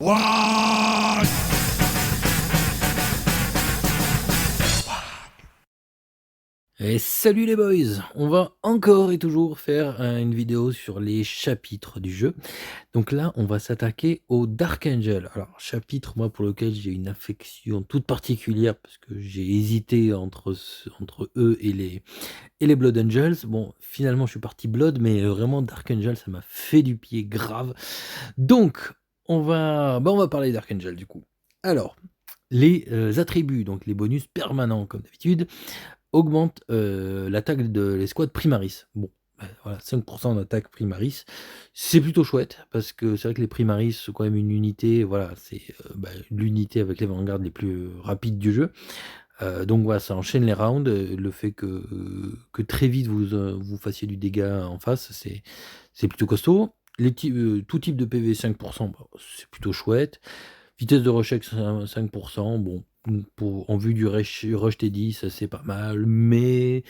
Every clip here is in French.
What? Et salut les boys! On va encore et toujours faire, une vidéo sur les chapitres du jeu. Donc là, on va s'attaquer au Dark Angel. Alors chapitre, moi, pour lequel j'ai une affection toute particulière parce que j'ai hésité entre eux et les Blood Angels. Bon, finalement, je suis parti Blood, mais vraiment Dark Angel, ça m'a fait du pied grave. Donc on va parler Dark Angel du coup. Alors, les, attributs, donc les bonus permanents comme d'habitude, augmente, l'attaque de l'escouade Primaris. Bon, voilà, 5 d'attaque Primaris, c'est plutôt chouette parce que c'est vrai que les Primaris, c'est quand même une unité, voilà, c'est, l'unité avec les vanguards les plus rapides du jeu. Donc voilà, ça enchaîne les rounds, le fait que très vite vous fassiez du dégât en face, c'est plutôt costaud. Tout type de PV 5 bah, c'est plutôt chouette. Vitesse de recheck 5 bon, en vue du rush Teddy, ça c'est pas mal, mais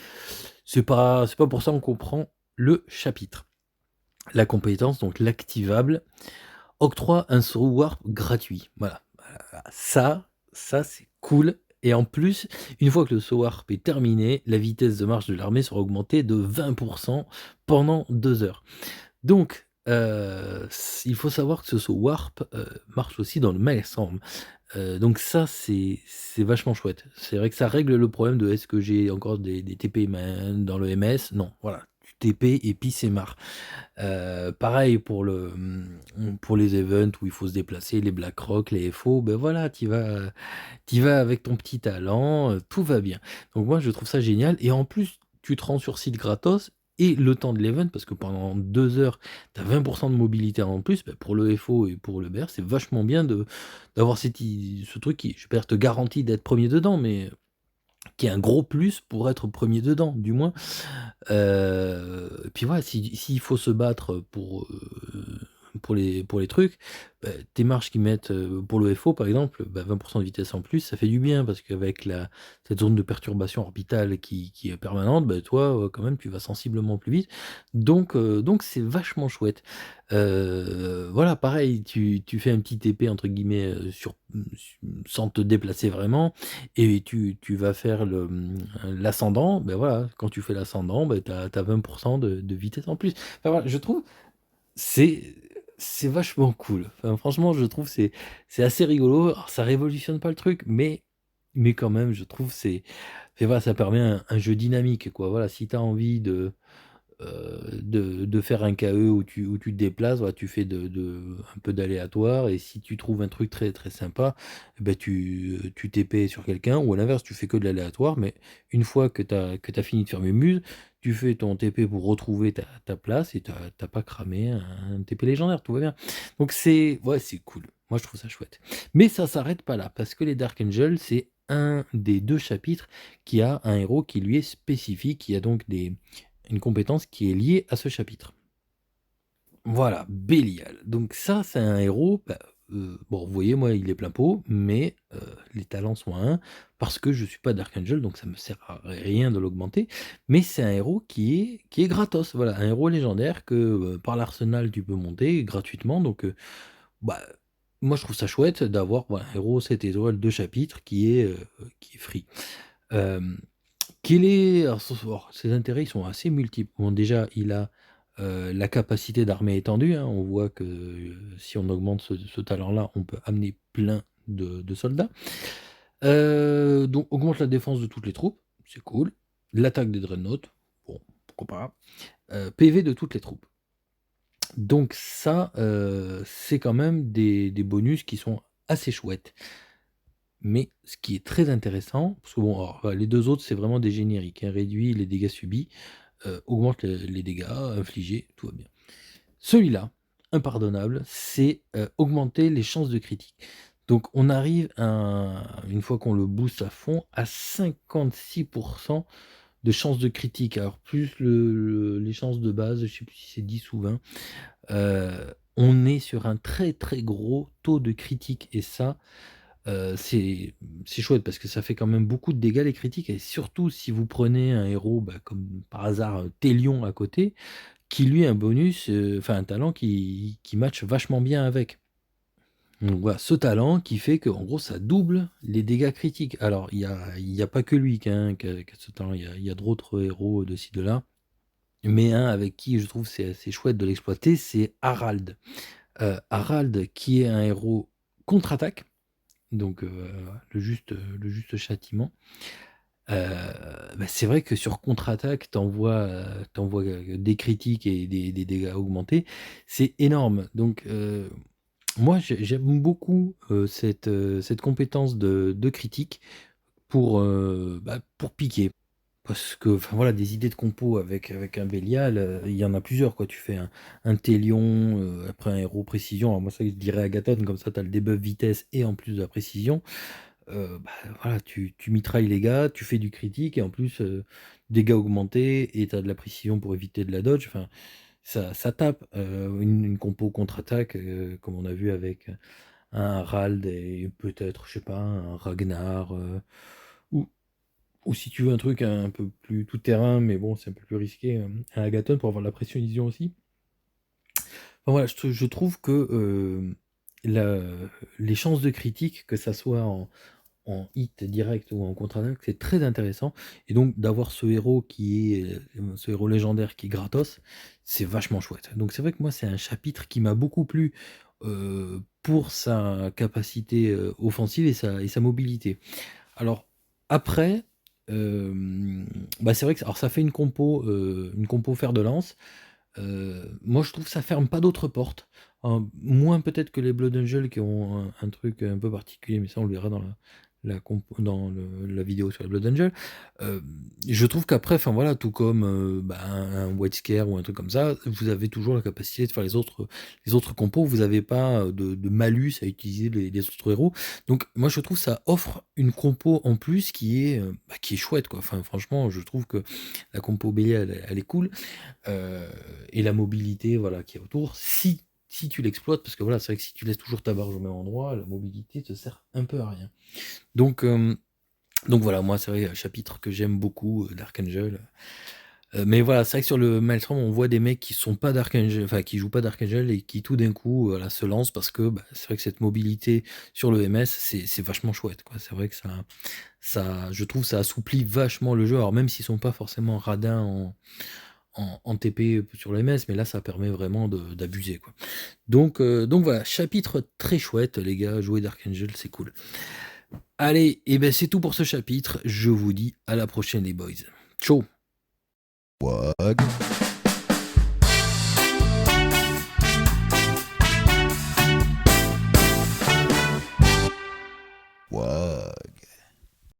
c'est pas pour ça qu'on prend le chapitre. La compétence, donc l'activable, octroie un saut warp gratuit. Voilà, ça c'est cool. Et en plus, une fois que le saut warp est terminé, la vitesse de marche de l'armée sera augmentée de 20 pendant 2 heures. Donc, il faut savoir que ce saut warp, marche aussi dans le Maelstrom. Donc ça, c'est vachement chouette. C'est vrai que ça règle le problème de: «Est-ce que j'ai encore des TP dans le MS?» Non, voilà, tu TP et puis c'est marre. Pareil pour les events où il faut se déplacer, les Blackrock, les FO, ben voilà, tu vas avec ton petit talent, tout va bien. Donc moi, je trouve ça génial et en plus, tu te rends sur site gratos et le temps de l'event, parce que pendant 2 heures, tu as 20 de mobilité en plus, bah, pour le FO et pour le BR, c'est vachement bien d'avoir ce truc qui, je vais pas dire te garantit d'être premier dedans, mais qui est un gros plus pour être premier dedans, du moins. Et puis voilà, s'il faut se battre pour les trucs, tes marches qui mettent, pour le FO par exemple, 20 de vitesse en plus, ça fait du bien parce qu'avec cette zone de perturbation orbitale qui est permanente, toi, quand même tu vas sensiblement plus vite. Donc c'est vachement chouette. Voilà, pareil, tu fais un petit TP entre guillemets, sans te déplacer vraiment et tu vas faire l'ascendant, voilà, quand tu fais l'ascendant, tu as 20 de vitesse en plus. Enfin voilà, je trouve c'est c'est vachement cool. Enfin franchement, je trouve c'est assez rigolo. Alors ça révolutionne pas le truc, mais quand même, je trouve voilà, ça permet un jeu dynamique, quoi. Voilà, si tu as envie de faire un KE où tu te déplaces, voilà, tu fais un peu d'aléatoire et si tu trouves un truc très, très sympa, tu TP sur quelqu'un ou à l'inverse, tu fais que de l'aléatoire, mais une fois que tu as fini de faire mes muses, tu fais ton TP pour retrouver ta place et tu pas cramé un TP légendaire, tout va bien. Donc ouais, c'est cool. Moi, je trouve ça chouette. Mais ça s'arrête pas là, parce que les Dark Angels, c'est un des 2 chapitres qui a un héros qui lui est spécifique, qui a donc une compétence qui est liée à ce chapitre. Voilà, Bélial. Donc ça, c'est un héros, bon, vous voyez, moi, il est plein pot, mais les talents sont à 1, parce que je suis pas Dark Angel, donc ça me sert à rien de l'augmenter, mais c'est un héros qui est gratos, voilà, un héros légendaire que, par l'arsenal, tu peux monter gratuitement, donc bah, moi, je trouve ça chouette d'avoir, voilà, un héros 7 étoiles, 2 chapitres qui est free. Hem alors ses intérêts, ils sont assez multiples. Bon déjà, il a, la capacité d'armée étendue, hein. On voit que, si on augmente ce talent-là, on peut amener plein de soldats. Donc augmente la défense de toutes les troupes, c'est cool. L'attaque des dreadnoughts, bon, pourquoi pas. PV de toutes les troupes. Donc ça, c'est quand même des bonus qui sont assez chouettes. Mais ce qui est très intéressant, parce que bon, alors, les 2 autres, c'est vraiment des génériques, hein, réduit les dégâts subis, augmente les dégâts infligés, tout va bien. Celui-là, impardonnable, c'est, augmenter les chances de critique. Donc on arrive une fois qu'on le booste à fond, à 56 de chances de critique. Alors plus les chances de base, je sais plus si c'est 10 ou 20, on est sur un très, très gros taux de critique et ça, c'est chouette parce que ça fait quand même beaucoup de dégâts les critiques et surtout si vous prenez un héros, comme par hasard, Telion à côté, qui lui a un bonus, enfin un talent qui match vachement bien avec. Donc voilà, ce talent qui fait qu'en gros ça double les dégâts critiques. Alors il y a pas que lui qui a ce talent, il y a d'autres héros de ci de là, mais un avec qui je trouve c'est assez chouette de l'exploiter, c'est Harald. Harald qui est un héros contre-attaque, donc le juste châtiment. C'est vrai que sur contre-attaque, tu envoies des critiques et des dégâts augmentés, c'est énorme. Donc moi j'aime beaucoup, cette compétence de critique pour piquer. Parce que, enfin voilà, des idées de compos avec un Bélial, il y en a plusieurs quoi. Tu fais un Télion, après un héros précision. Alors moi ça je dirais Agathon, comme ça tu as le debuff vitesse et en plus de la précision. Bah, voilà, tu mitrailles les gars, tu fais du critique et en plus, dégâts augmentés et tu as de la précision pour éviter de la dodge. Enfin, ça tape, une compo contre-attaque, comme on a vu avec un Harald et peut-être, je sais pas, un Ragnar, ou ou si tu veux un truc un peu plus tout terrain, mais bon, c'est un peu plus risqué, un Agathon pour avoir de la précision aussi. Enfin voilà, je trouve que, la les chances de critique, que ça soit en hit direct ou en contre-attaque, c'est très intéressant et donc d'avoir ce héros qui est, ce héros légendaire qui est gratos, c'est vachement chouette. Donc c'est vrai que moi, c'est un chapitre qui m'a beaucoup plu, pour sa capacité, offensive et sa mobilité. Alors après, c'est vrai que alors ça fait une compo fer de lance. Moi je trouve que ça ferme pas d'autres portes, moins peut-être que les Blood Angel qui ont un truc un peu particulier, mais ça on le verra dans la vidéo sur les Blood Angel. Je trouve qu'après, enfin voilà, tout comme, un White Scare ou un truc comme ça, vous avez toujours la capacité de faire les autres compos. Vous avez pas, de malus à utiliser les autres héros. Donc moi je trouve ça offre une compo en plus qui est chouette quoi. Enfin franchement, je trouve que la compo Bélial elle est cool. Et la mobilité voilà, qui est autour, si tu l'exploites, parce que voilà, c'est vrai que si tu laisses toujours ta barge au même endroit, la mobilité te sert un peu à rien. Donc, voilà, moi, c'est vrai, un chapitre que j'aime beaucoup, d'Archangel. Mais voilà, c'est vrai que sur le Maelstrom, on voit des mecs qui sont pas d'Archangel, enfin qui jouent pas d'Archangel et qui tout d'un coup, voilà, se lancent parce que c'est vrai que cette mobilité sur le MS, c'est vachement chouette, quoi. C'est vrai que je trouve, ça assouplit vachement le jeu. Alors même s'ils sont pas forcément radins en TP sur le MS, mais là ça permet vraiment d'abuser quoi. Donc voilà, chapitre très chouette les gars, jouer d'Archangel c'est cool. Allez, et ben c'est tout pour ce chapitre, je vous dis à la prochaine les boys. Ciao. What? What?